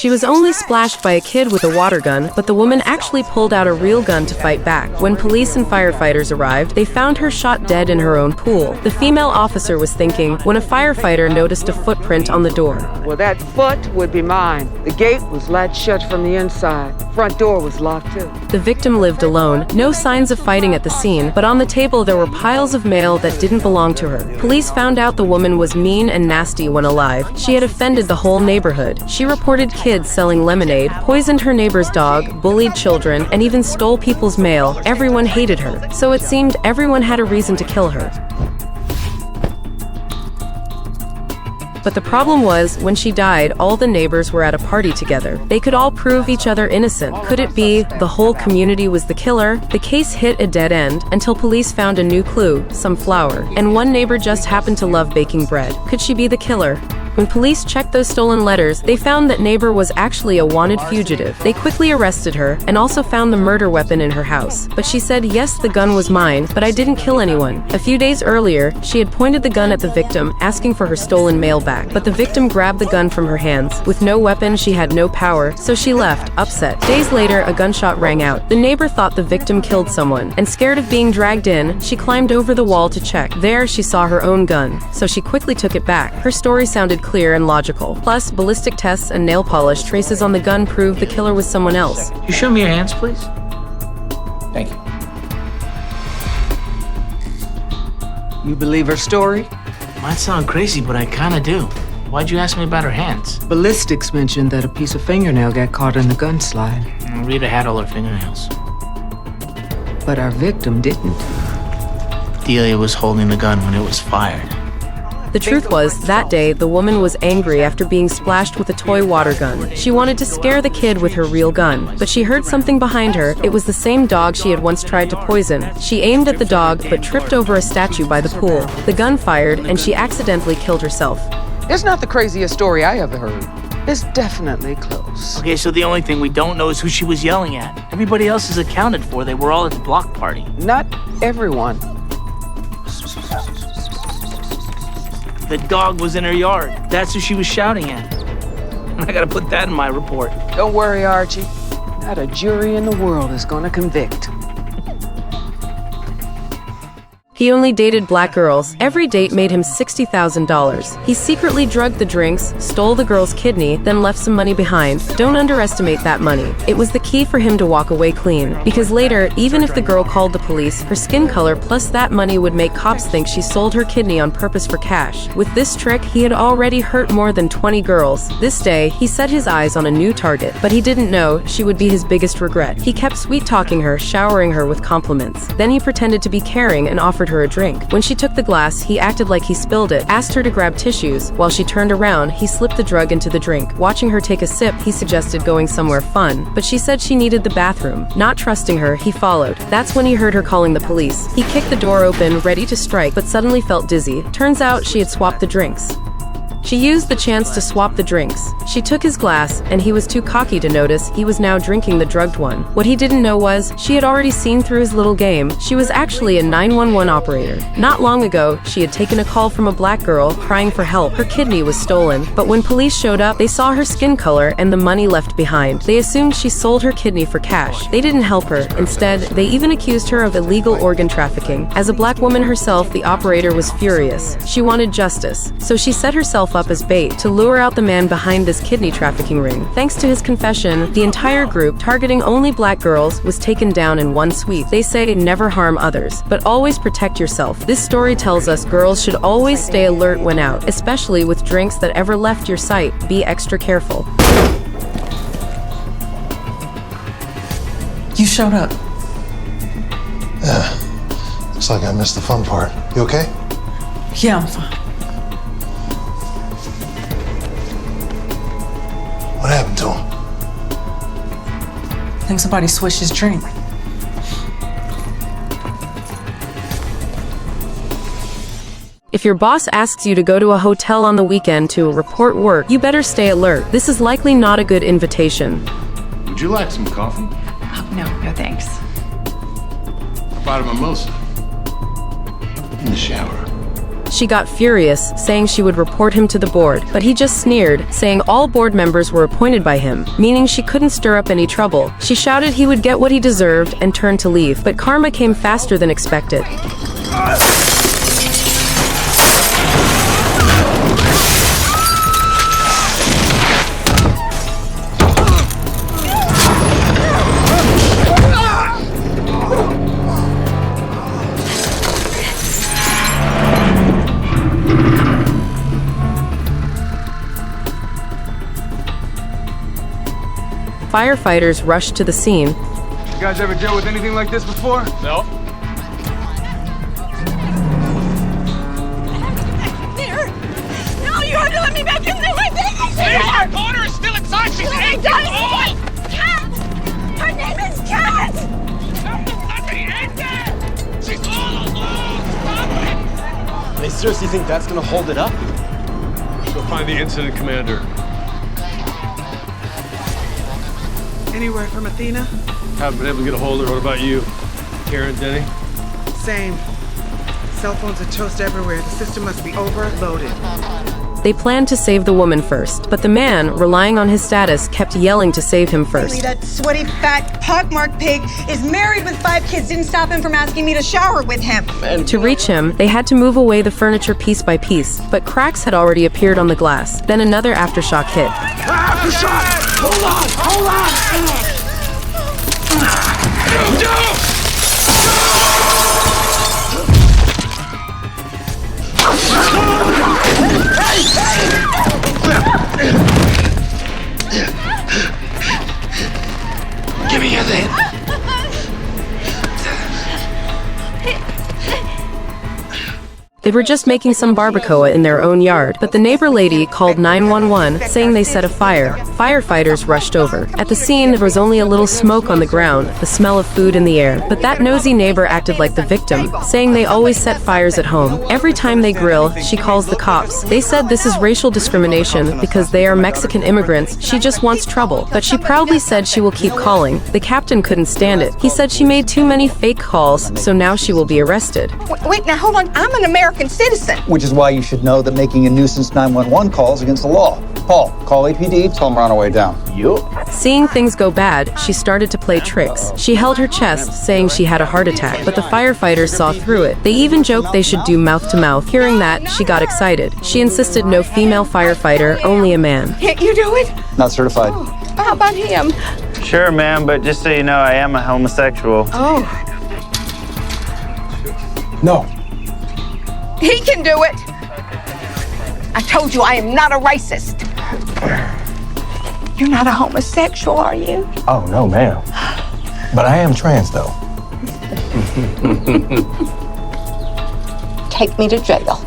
She was only splashed by a kid with a water gun, but the woman actually pulled out a real gun to fight back. When police and firefighters arrived, they found her shot dead in her own pool. The female officer was thinking when a firefighter noticed a footprint on the door. Well, that foot would be mine. The gate was latched shut from the inside. Front door was locked too. The victim lived alone, no signs of fighting at the scene, but on the table there were piles of mail that didn't belong to her. Police found out the woman was mean and nasty when alive. She had offended the whole neighborhood. She reported kids selling lemonade, poisoned her neighbor's dog, bullied children, and even stole people's mail. Everyone hated her, so it seemed everyone had a reason to kill her. But the problem was, when she died, all the neighbors were at a party together. They could all prove each other innocent. Could it be the whole community was the killer? The case hit a dead end until police found a new clue, some flour. And one neighbor just happened to love baking bread. Could she be the killer? When police checked those stolen letters, they found that neighbor was actually a wanted fugitive. They quickly arrested her and also found the murder weapon in her house. But she said, yes, the gun was mine, but I didn't kill anyone. A few days earlier, she had pointed the gun at the victim, asking for her stolen mail back. But the victim grabbed the gun from her hands. With no weapon, she had no power, so she left, upset. Days later, a gunshot rang out. The neighbor thought the victim killed someone, and scared of being dragged in, she climbed over the wall to check. There, she saw her own gun, so she quickly took it back. Her story sounded clear and logical. Plus, ballistic tests and nail polish traces on the gun proved the killer was someone else. Can you show me your hands, please? Thank you. You believe her story? Might sound crazy, but I kinda do. Why'd you ask me about her hands? Ballistics mentioned that a piece of fingernail got caught in the gun slide. Rita had all her fingernails. But our victim didn't. Delia was holding the gun when it was fired. The truth was, that day, the woman was angry after being splashed with a toy water gun. She wanted to scare the kid with her real gun, but she heard something behind her. It was the same dog she had once tried to poison. She aimed at the dog, but tripped over a statue by the pool. The gun fired, and she accidentally killed herself. It's not the craziest story I ever heard. It's definitely close. Okay, so the only thing we don't know is who she was yelling at. Everybody else is accounted for. They were all at the block party. Not everyone. The dog was in her yard. That's who she was shouting at. I gotta put that in my report. Don't worry, Archie. Not a jury in the world is gonna convict. He only dated black girls. Every date made him $60,000. He secretly drugged the drinks, stole the girl's kidney, then left some money behind. Don't underestimate that money. It was the key for him to walk away clean. Because later, even if the girl called the police, her skin color plus that money would make cops think she sold her kidney on purpose for cash. With this trick, he had already hurt more than 20 girls. This day, he set his eyes on a new target, but he didn't know she would be his biggest regret. He kept sweet-talking her, showering her with compliments. Then he pretended to be caring and offered her a drink. When she took the glass, he acted like he spilled it, asked her to grab tissues. While she turned around, he slipped the drug into the drink. Watching her take a sip, he suggested going somewhere fun, but she said she needed the bathroom. Not trusting her, he followed. That's when he heard her calling the police. He kicked the door open, ready to strike, but suddenly felt dizzy. Turns out she had swapped the drinks. She used the chance to swap the drinks. She took his glass, and he was too cocky to notice he was now drinking the drugged one. What he didn't know was, she had already seen through his little game. She was actually a 911 operator. Not long ago, she had taken a call from a black girl crying for help. Her kidney was stolen, but when police showed up, they saw her skin color and the money left behind. They assumed she sold her kidney for cash. They didn't help her. Instead, they even accused her of illegal organ trafficking. As a black woman herself, the operator was furious. She wanted justice, so she set herself up as bait to lure out the man behind this kidney trafficking ring. Thanks to his confession, the entire group, targeting only black girls, was taken down in one sweep. They say never harm others, but always protect yourself. This story tells us girls should always stay alert when out, especially with drinks that ever left your sight. Be extra careful. You showed up. Yeah. Looks like I missed the fun part. You okay? Yeah, I'm fine. What happened to him? I think somebody switched his drink. If your boss asks you to go to a hotel on the weekend to report work, you better stay alert. This is likely not a good invitation. Would you like some coffee? Oh, no thanks. How about a mimosa? In the shower. She got furious, saying she would report him to the board, but he just sneered, saying all board members were appointed by him, meaning she couldn't stir up any trouble. She shouted he would get what he deserved and turned to leave, but karma came faster than expected. Firefighters rushed to the scene. You guys ever dealt with anything like this before? No. There! No, you have to let me back in there! My baby's here! Our daughter is still inside! She's 8 years old! Kat! Her name is Kat! Let me in there! She's all alone! Stop it! They seriously think that's gonna hold it up? Go find the incident commander. Anywhere from Athena? Haven't been able to get a hold of her. What about you? Karen, Denny? Same. Cell phones are toast everywhere. The system must be overloaded. They planned to save the woman first, but the man, relying on his status, kept yelling to save him first. That sweaty, fat, pockmarked pig is married with 5 kids. Didn't stop him from asking me to shower with him. To reach him, they had to move away the furniture piece by piece, but cracks had already appeared on the glass. Then another aftershock hit. Aftershock! Hold on! Hold on! Give me your thing. They were just making some barbacoa in their own yard, but the neighbor lady called 911, saying they set a fire. Firefighters rushed over. At the scene, there was only a little smoke on the ground, the smell of food in the air. But that nosy neighbor acted like the victim, saying they always set fires at home. Every time they grill, she calls the cops. They said this is racial discrimination because they are Mexican immigrants. She just wants trouble. But she proudly said she will keep calling. The captain couldn't stand it. He said she made too many fake calls, so now she will be arrested. Wait, now hold on. I'm an American citizen. Which is why you should know that making a nuisance 911 call is against the law. Paul, call APD, tell them we're on our way down. Yup. Seeing things go bad, she started to play tricks. She held her chest, saying she had a heart attack, but the firefighters saw through it. They even joked they should do mouth-to-mouth. Hearing that, she got excited. She insisted no female firefighter, only a man. Can't you do it? Not certified. Oh, how about him? Sure, ma'am, but just so you know, I am a homosexual. Oh. No. He can do it. I told you I am not a racist. You're not a homosexual, are you? Oh, no, ma'am. But I am trans, though. Take me to jail.